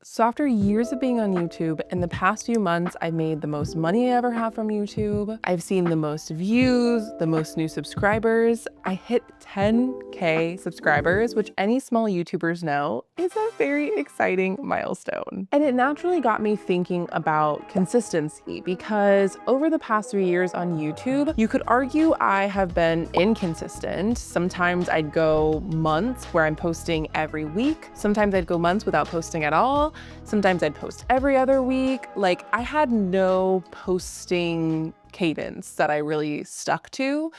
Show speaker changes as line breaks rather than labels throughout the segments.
So after years of being on YouTube, in the past few months, I've made the most money I ever have from YouTube. I've seen the most views, the most new subscribers. I hit 10K subscribers, which any small YouTubers know is a very exciting milestone. And it naturally got me thinking about consistency because over the past 3 years on YouTube, you could argue I have been inconsistent. Sometimes I'd go months where I'm posting every week. Sometimes I'd go months without posting at all. Sometimes I'd post every other week. Like, I had no posting cadence that I really stuck to.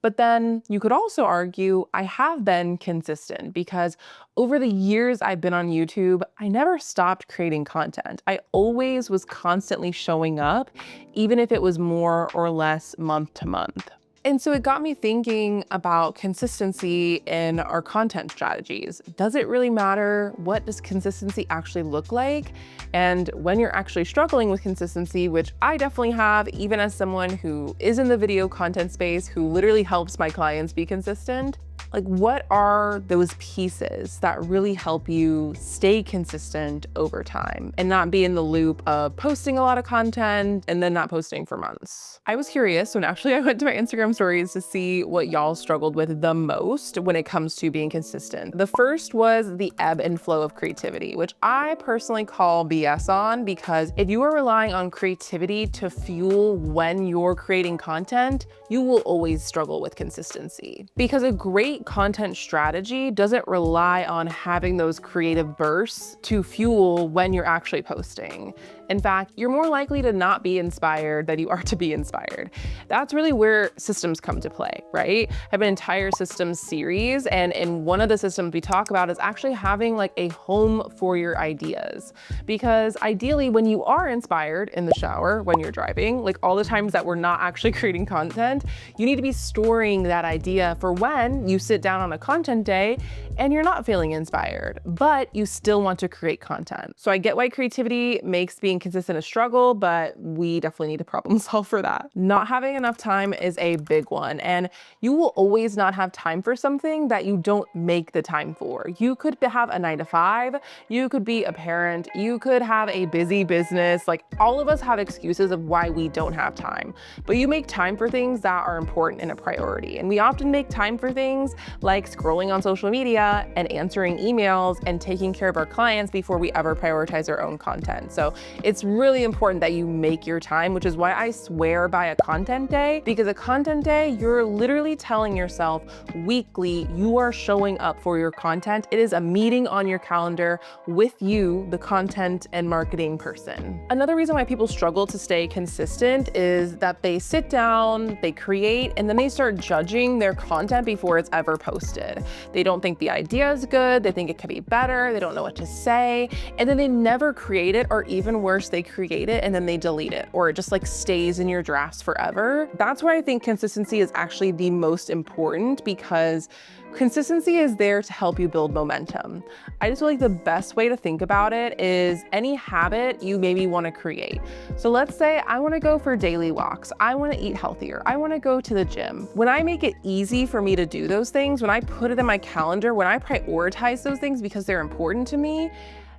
But then you could also argue I have been consistent because over the years I've been on YouTube, I never stopped creating content. I always was constantly showing up, even if it was more or less month to month. And so it got me thinking about consistency in our content strategies. Does it really matter? What does consistency actually look like? And when you're actually struggling with consistency, which I definitely have, even as someone who is in the video content space, who literally helps my clients be consistent, like, what are those pieces that really help you stay consistent over time and not be in the loop of posting a lot of content and then not posting for months? I was curious when actually I went to my Instagram stories to see what y'all struggled with the most when it comes to being consistent. The first was the ebb and flow of creativity, which I personally call BS on, because if you are relying on creativity to fuel when you're creating content, you will always struggle with consistency. Because a great content strategy doesn't rely on having those creative bursts to fuel when you're actually posting. In fact, you're more likely to not be inspired than you are to be inspired. That's really where systems come to play, right? I have an entire systems series, and in one of the systems we talk about is actually having like a home for your ideas. Because ideally, when you are inspired in the shower, when you're driving, like all the times that we're not actually creating content, you need to be storing that idea for when you sit down on a content day and you're not feeling inspired, but you still want to create content. So I get why creativity makes being consistent a struggle, but we definitely need to problem solve for that. Not having enough time is a big one, and you will always not have time for something that you don't make the time for. You could have a 9 to 5, you could be a parent, you could have a busy business. Like, all of us have excuses of why we don't have time, but you make time for things that are important and a priority. And we often make time for things like scrolling on social media and answering emails and taking care of our clients before we ever prioritize our own content. So it's really important that you make your time, which is why I swear by a content day, because a content day, you're literally telling yourself weekly, you are showing up for your content. It is a meeting on your calendar with you, the content and marketing person. Another reason why people struggle to stay consistent is that they sit down, they create, and then they start judging their content before it's ever posted. They don't think the idea is good, they think it could be better, they don't know what to say, and then they never create it, or even worse, they create it and then they delete it, or it just like stays in your drafts forever. That's why I think consistency is actually the most important, because consistency is there to help you build momentum. I just feel like the best way to think about it is any habit you maybe want to create. So let's say I want to go for daily walks. I want to eat healthier. I want to go to the gym. When I make it easy for me to do those things, when I put it in my calendar, when I prioritize those things because they're important to me,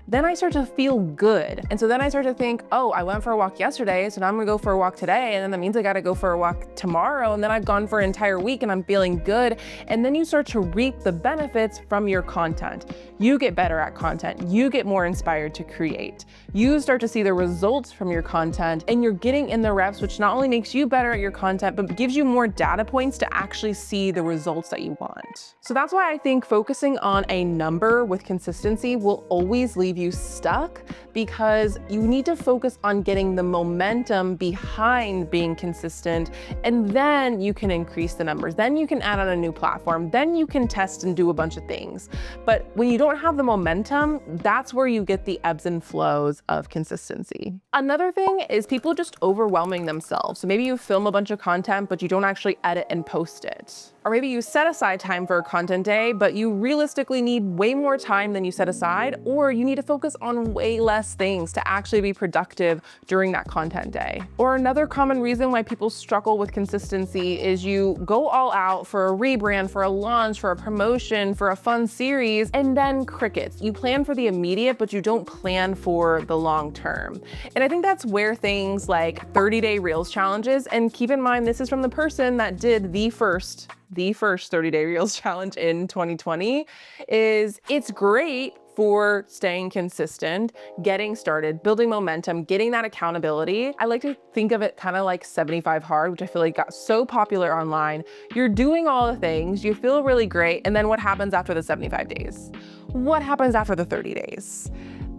then I start to feel good. And so then I start to think, oh, I went for a walk yesterday, so now I'm gonna go for a walk today, and then that means I gotta go for a walk tomorrow, and then I've gone for an entire week and I'm feeling good. And then you start to reap the benefits from your content. You get better at content, you get more inspired to create. You start to see the results from your content, and you're getting in the reps, which not only makes you better at your content, but gives you more data points to actually see the results that you want. So that's why I think focusing on a number with consistency will always leave you stuck, because you need to focus on getting the momentum behind being consistent, and then you can increase the numbers. Then you can add on a new platform. Then you can test and do a bunch of things. But when you don't have the momentum, that's where you get the ebbs and flows of consistency. Another thing is people just overwhelming themselves. So maybe you film a bunch of content, but you don't actually edit and post it. Or maybe you set aside time for a content day, but you realistically need way more time than you set aside, or you need to focus on way less things to actually be productive during that content day. Or another common reason why people struggle with consistency is you go all out for a rebrand, for a launch, for a promotion, for a fun series, and then crickets. You plan for the immediate, but you don't plan for the long term. And I think that's where things like 30-day Reels challenges, and keep in mind, this is from the person that did the first 30-day Reels challenge in 2020, is it's great for staying consistent, getting started, building momentum, getting that accountability. I like to think of it kind of like 75 hard, which I feel like got so popular online. You're doing all the things, you feel really great, and then what happens after the 75 days? What happens after the 30 days?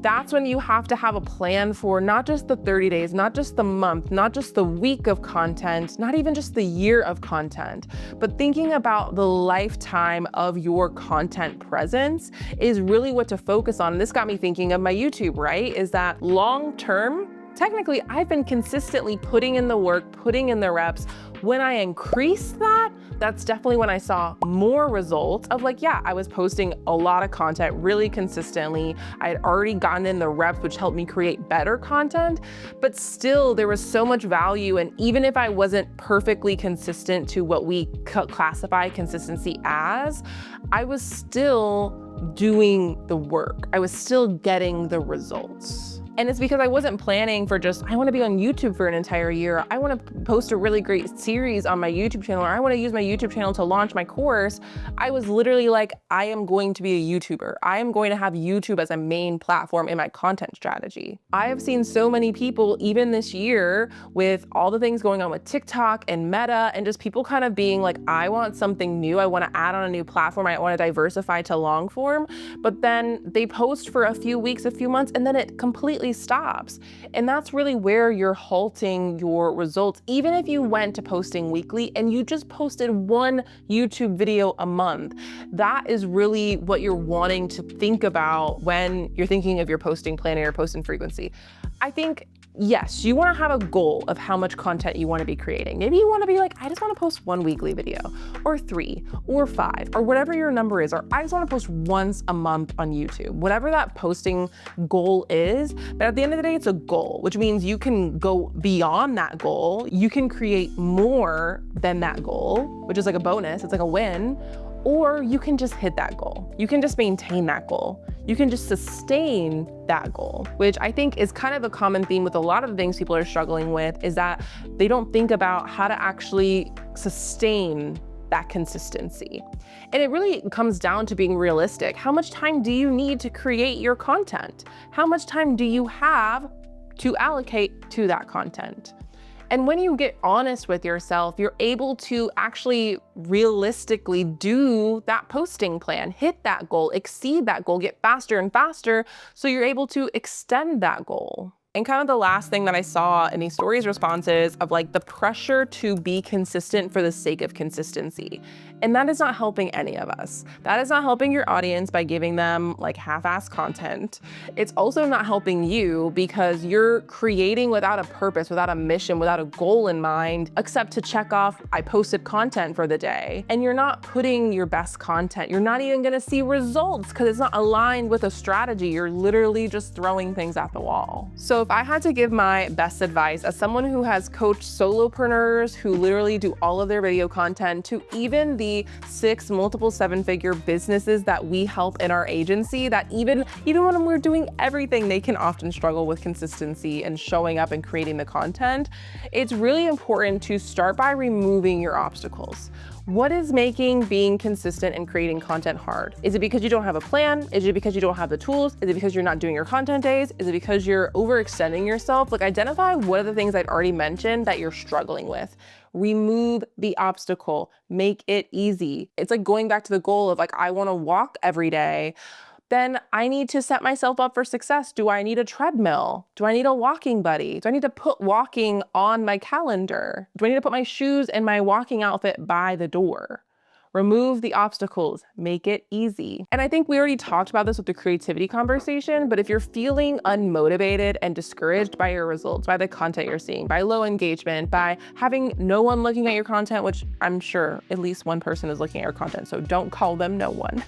That's when you have to have a plan for not just the 30 days, not just the month, not just the week of content, not even just the year of content, but thinking about the lifetime of your content presence is really what to focus on. And this got me thinking of my YouTube, right? Is that long term? Technically, I've been consistently putting in the work, putting in the reps. When I increased that, that's definitely when I saw more results of like, yeah, I was posting a lot of content really consistently. I had already gotten in the reps, which helped me create better content, but still there was so much value. And even if I wasn't perfectly consistent to what we classify consistency as, I was still doing the work. I was still getting the results. And it's because I wasn't planning for just, I want to be on YouTube for an entire year. I want to post a really great series on my YouTube channel, or I want to use my YouTube channel to launch my course. I was literally like, I am going to be a YouTuber. I am going to have YouTube as a main platform in my content strategy. I have seen so many people, even this year, with all the things going on with TikTok and Meta, and just people kind of being like, I want something new. I want to add on a new platform. I want to diversify to long form. But then they post for a few weeks, a few months, and then it completely stops. And that's really where you're halting your results. Even if you went to posting weekly and you just posted one YouTube video a month, that is really what you're wanting to think about when you're thinking of your posting plan or your posting frequency. I think, yes, you want to have a goal of how much content you want to be creating. Maybe you want to be like, I just want to post one weekly video, or 3, or 5, or whatever your number is, or I just want to post once a month on YouTube, whatever that posting goal is. But at the end of the day, it's a goal, which means you can go beyond that goal. You can create more than that goal, which is like a bonus. It's like a win. Or you can just hit that goal. You can just maintain that goal. You can just sustain that goal, which I think is kind of a common theme with a lot of the things people are struggling with, is that they don't think about how to actually sustain that consistency. And it really comes down to being realistic. How much time do you need to create your content? How much time do you have to allocate to that content? And when you get honest with yourself, you're able to actually realistically do that posting plan, hit that goal, exceed that goal, get faster and faster, so you're able to extend that goal. And kind of the last thing that I saw in these stories responses of like the pressure to be consistent for the sake of consistency. And that is not helping any of us. That is not helping your audience by giving them like half-assed content. It's also not helping you because you're creating without a purpose, without a mission, without a goal in mind, except to check off, I posted content for the day. And you're not putting your best content. You're not even gonna see results because it's not aligned with a strategy. You're literally just throwing things at the wall. So if I had to give my best advice as someone who has coached solopreneurs who literally do all of their video content to even the 6 multiple 7-figure businesses that we help in our agency, that even when we're doing everything, they can often struggle with consistency and showing up and creating the content. It's really important to start by removing your obstacles. What is making being consistent and creating content hard? Is it because you don't have a plan? Is it because you don't have the tools? Is it because you're not doing your content days? Is it because you're overextending yourself? Like, identify what are the things I'd already mentioned that you're struggling with. Remove the obstacle, make it easy. It's like going back to the goal of like, I want to walk every day. Then I need to set myself up for success. Do I need a treadmill? Do I need a walking buddy? Do I need to put walking on my calendar? Do I need to put my shoes and my walking outfit by the door? Remove the obstacles, make it easy. And I think we already talked about this with the creativity conversation, but if you're feeling unmotivated and discouraged by your results, by the content you're seeing, by low engagement, by having no one looking at your content, which I'm sure at least one person is looking at your content, so don't call them no one.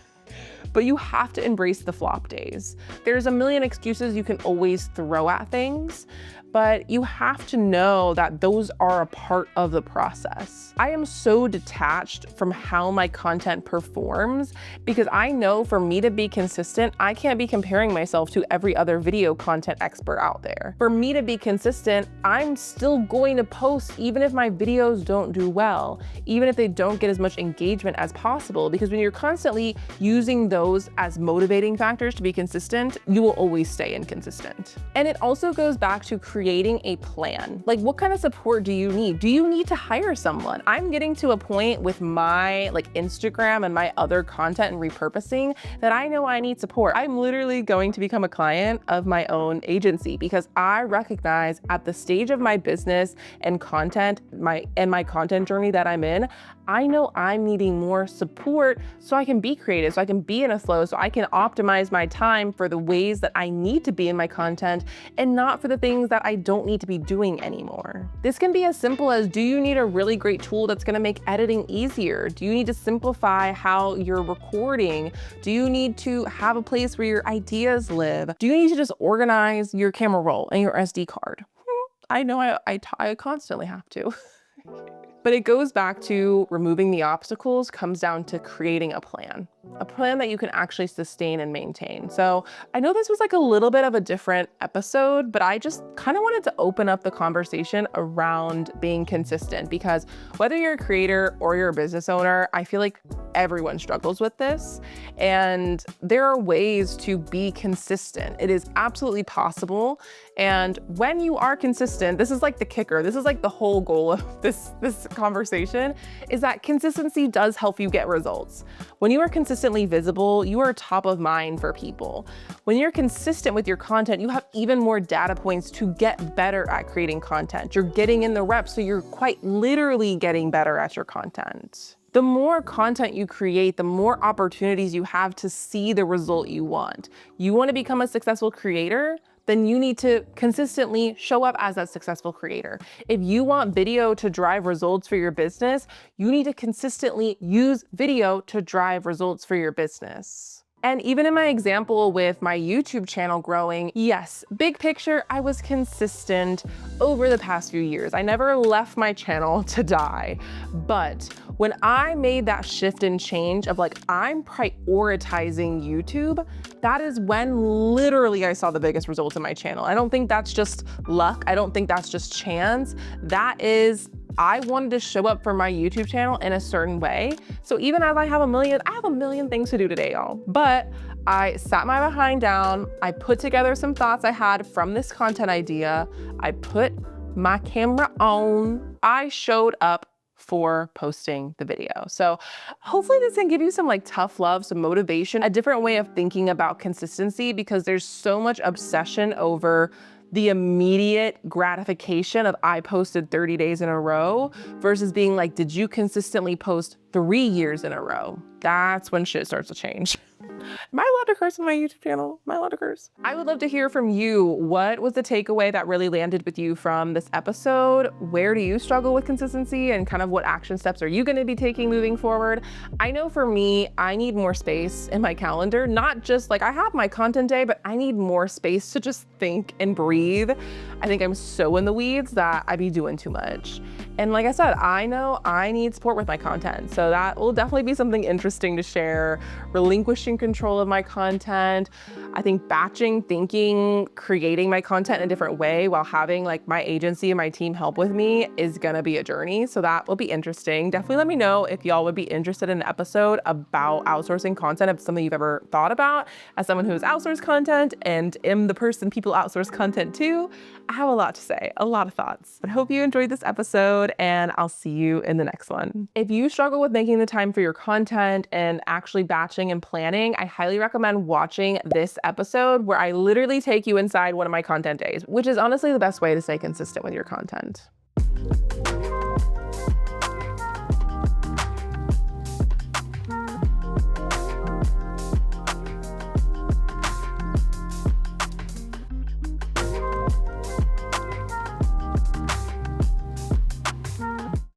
But you have to embrace the flop days. There's a million excuses you can always throw at things, but you have to know that those are a part of the process. I am so detached from how my content performs because I know for me to be consistent, I can't be comparing myself to every other video content expert out there. For me to be consistent, I'm still going to post even if my videos don't do well, even if they don't get as much engagement as possible, because when you're constantly using those as motivating factors to be consistent, you will always stay inconsistent. And it also goes back to creating a plan. Like, what kind of support do you need? Do you need to hire someone? I'm getting to a point with my Instagram and my other content and repurposing that I know I need support. I'm literally going to become a client of my own agency because I recognize at the stage of my business and content, my content journey that I'm in, I know I'm needing more support so I can be creative, so I can be in a flow, so I can optimize my time for the ways that I need to be in my content and not for the things that I don't need to be doing anymore. This can be as simple as, do you need a really great tool that's gonna make editing easier? Do you need to simplify how you're recording? Do you need to have a place where your ideas live? Do you need to just organize your camera roll and your SD card? I know I constantly have to. But it goes back to removing the obstacles, comes down to creating a plan that you can actually sustain and maintain. So I know this was a little bit of a different episode, but I just kind of wanted to open up the conversation around being consistent, because whether you're a creator or you're a business owner, I feel like everyone struggles with this. And there are ways to be consistent. It is absolutely possible. And when you are consistent, this is the kicker. This is the whole goal of this conversation, is that consistency does help you get results. When you are consistently visible, you are top of mind for people. When you're consistent with your content, you have even more data points to get better at creating content. You're getting in the reps, so you're quite literally getting better at your content. The more content you create, the more opportunities you have to see the result you want. You want to become a successful creator? Then you need to consistently show up as that successful creator. If you want video to drive results for your business, you need to consistently use video to drive results for your business. And even in my example with my YouTube channel growing, yes, big picture, I was consistent over the past few years. I never left my channel to die. But when I made that shift and change of I'm prioritizing YouTube, that is when literally I saw the biggest results in my channel. I don't think that's just luck. I don't think that's just chance. That is, I wanted to show up for my YouTube channel in a certain way. So even as I have a million things to do today, y'all. But I sat my behind down. I put together some thoughts I had from this content idea. I put my camera on. I showed up for posting the video. So hopefully this can give you some tough love, some motivation, a different way of thinking about consistency, because there's so much obsession over the immediate gratification of I posted 30 days in a row versus being did you consistently post 3 years in a row? That's when shit starts to change. Am I allowed to curse on my YouTube channel? Am I allowed to curse? I would love to hear from you. What was the takeaway that really landed with you from this episode? Where do you struggle with consistency, and kind of what action steps are you going to be taking moving forward? I know for me, I need more space in my calendar, not just I have my content day, but I need more space to just think and breathe. I think I'm so in the weeds that I be doing too much. And like I said, I know I need support with my content. So that will definitely be something interesting to share. Relinquishing control of my content. I think batching, thinking, creating my content in a different way while having my agency and my team help with me is gonna be a journey. So that will be interesting. Definitely let me know if y'all would be interested in an episode about outsourcing content, if it's something you've ever thought about. As someone who has outsourced content and am the person people outsource content to, I have a lot to say, a lot of thoughts. But I hope you enjoyed this episode, and I'll see you in the next one. If you struggle with making the time for your content and actually batching and planning, I highly recommend watching this episode where I literally take you inside one of my content days, which is honestly the best way to stay consistent with your content.